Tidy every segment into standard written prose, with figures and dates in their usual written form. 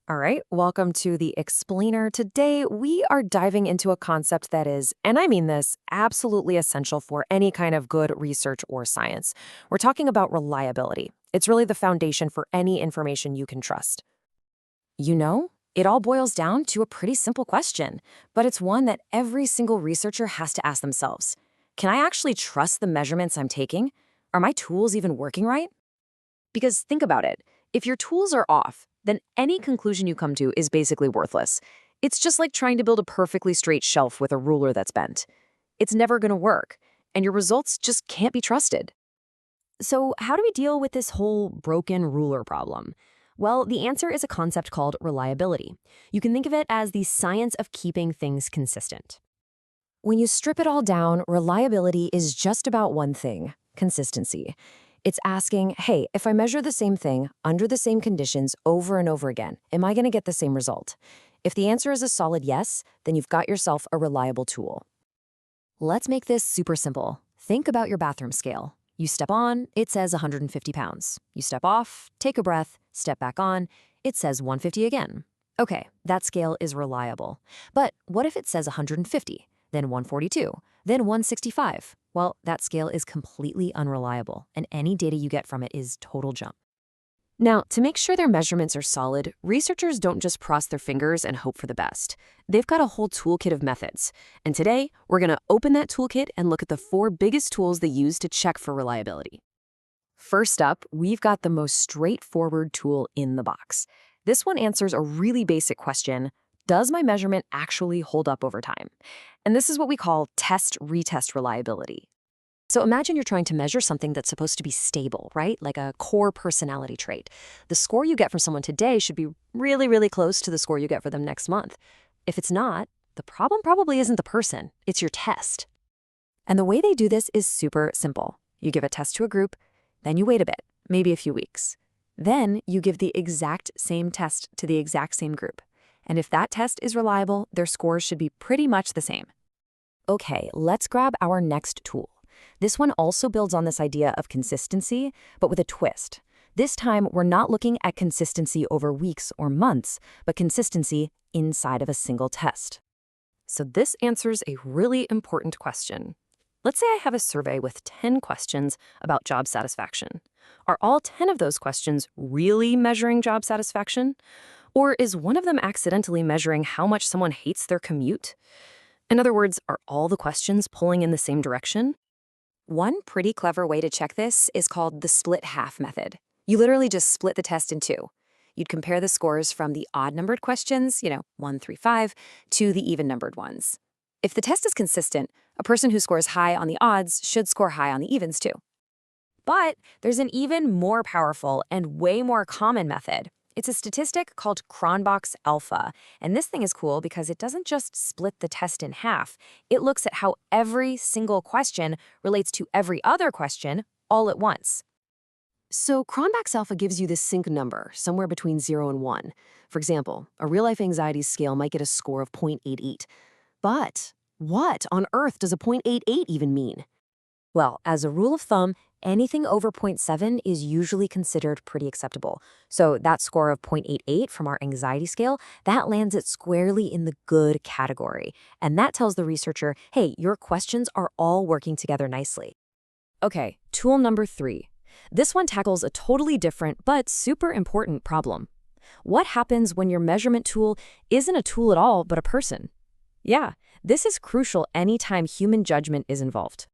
All right, welcome to the Explainer. Today, we are diving into a concept that is, and I mean this, absolutely essential for any kind of good research or science. We're talking about reliability. It's really the foundation for any information you can trust. It all boils down to a pretty simple question, but it's one that every single researcher has to ask themselves. Can I actually trust the measurements I'm taking? Are my tools even working right? Because think about it. If your tools are off, then any conclusion you come to is basically worthless. It's just like trying to build a perfectly straight shelf with a ruler that's bent. It's never going to work, and your results just can't be trusted. So, how do we deal with this whole broken ruler problem? Well, the answer is a concept called reliability. You can think of it as the science of keeping things consistent. When you strip it all down, reliability is just about one thing: consistency. It's asking, hey, if I measure the same thing under the same conditions over and over again, am I going to get the same result? If the answer is a solid yes, then you've got yourself a reliable tool. Let's make this super simple. Think about your bathroom scale. You step on, it says 150 pounds. You step off, take a breath, step back on, it says 150 again. Okay, that scale is reliable. But what if it says 150, then 142, then 165? Well, that scale is completely unreliable, and any data you get from it is total junk. Now, to make sure their measurements are solid, researchers don't just cross their fingers and hope for the best. They've got a whole toolkit of methods. And today, we're going to open that toolkit and look at the 4 biggest tools they use to check for reliability. First up, we've got the most straightforward tool in the box. This one answers a really basic question: does my measurement actually hold up over time? And this is what we call test-retest reliability. So imagine you're trying to measure something that's supposed to be stable, right? Like a core personality trait. The score you get from someone today should be really, really close to the score you get for them next month. If it's not, the problem probably isn't the person, it's your test. And the way they do this is super simple. You give a test to a group, then you wait a bit, maybe a few weeks. Then you give the exact same test to the exact same group. And if that test is reliable, their scores should be pretty much the same. Okay, let's grab our next tool. This one also builds on this idea of consistency, but with a twist. This time, we're not looking at consistency over weeks or months, but consistency inside of a single test. So this answers a really important question. Let's say I have a survey with 10 questions about job satisfaction. Are all 10 of those questions really measuring job satisfaction? Or is one of them accidentally measuring how much someone hates their commute? In other words, are all the questions pulling in the same direction? One pretty clever way to check this is called the split half method. You literally just split the test in two. You'd compare the scores from the odd-numbered questions, 1 3 5, to the even-numbered ones. If the test is consistent, a person who scores high on the odds should score high on the evens too. But there's an even more powerful and way more common method. It's a statistic called Cronbach's alpha, and this thing is cool because it doesn't just split the test in half. It looks at how every single question relates to every other question all at once. So Cronbach's alpha gives you this sync number, somewhere between 0 and 1. For example, a real-life anxiety scale might get a score of 0.88. But what on earth does a 0.88 even mean? Well, as a rule of thumb, anything over 0.7 is usually considered pretty acceptable. So that score of 0.88 from our anxiety scale, that lands it squarely in the good category. And that tells the researcher, hey, your questions are all working together nicely. Okay, tool number 3. This one tackles a totally different but super important problem. What happens when your measurement tool isn't a tool at all but a person? Yeah, this is crucial anytime human judgment is involved.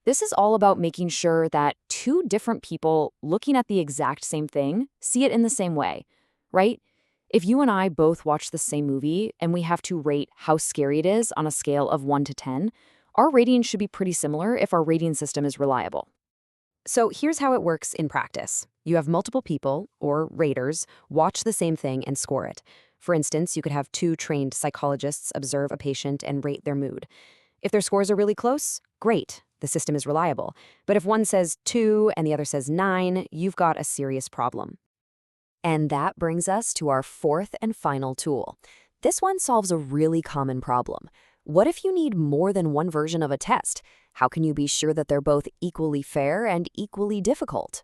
This is all about making sure that 2 different people looking at the exact same thing see it in the same way, right? If you and I both watch the same movie and we have to rate how scary it is on a scale of 1 to 10, our rating should be pretty similar if our rating system is reliable. So here's how it works in practice. You have multiple people, or raters, watch the same thing and score it. For instance, you could have 2 trained psychologists observe a patient and rate their mood. If their scores are really close, great. The system is reliable. But if one says 2 and the other says 9, you've got a serious problem. And that brings us to our 4th and final tool. This one solves a really common problem. What if you need more than one version of a test? How can you be sure that they're both equally fair and equally difficult?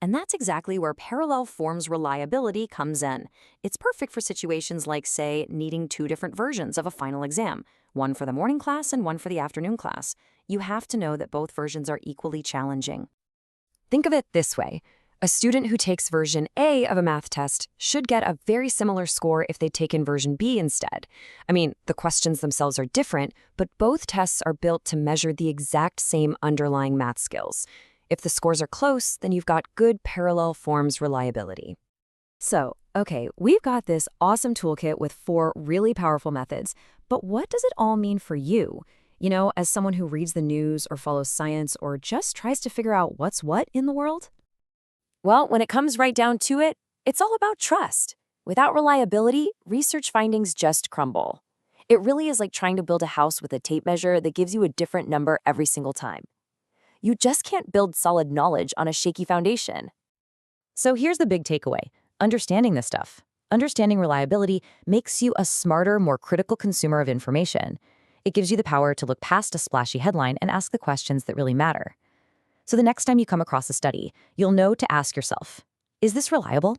And that's exactly where parallel forms reliability comes in. It's perfect for situations like, say, needing two different versions of a final exam, one for the morning class and one for the afternoon class. You have to know that both versions are equally challenging. Think of it this way. A student who takes version A of a math test should get a very similar score if they'd taken version B instead. I mean, the questions themselves are different, but both tests are built to measure the exact same underlying math skills. If the scores are close, then you've got good parallel forms reliability. So, okay, we've got this awesome toolkit with 4 really powerful methods, but what does it all mean for you? You know, as someone who reads the news or follows science or just tries to figure out what's what in the world? Well, when it comes right down to it, it's all about trust. Without reliability, research findings just crumble. It really is like trying to build a house with a tape measure that gives you a different number every single time. You just can't build solid knowledge on a shaky foundation. So here's the big takeaway. Understanding this stuff, understanding reliability, makes you a smarter, more critical consumer of information. It gives you the power to look past a splashy headline and ask the questions that really matter. So the next time you come across a study, you'll know to ask yourself, is this reliable?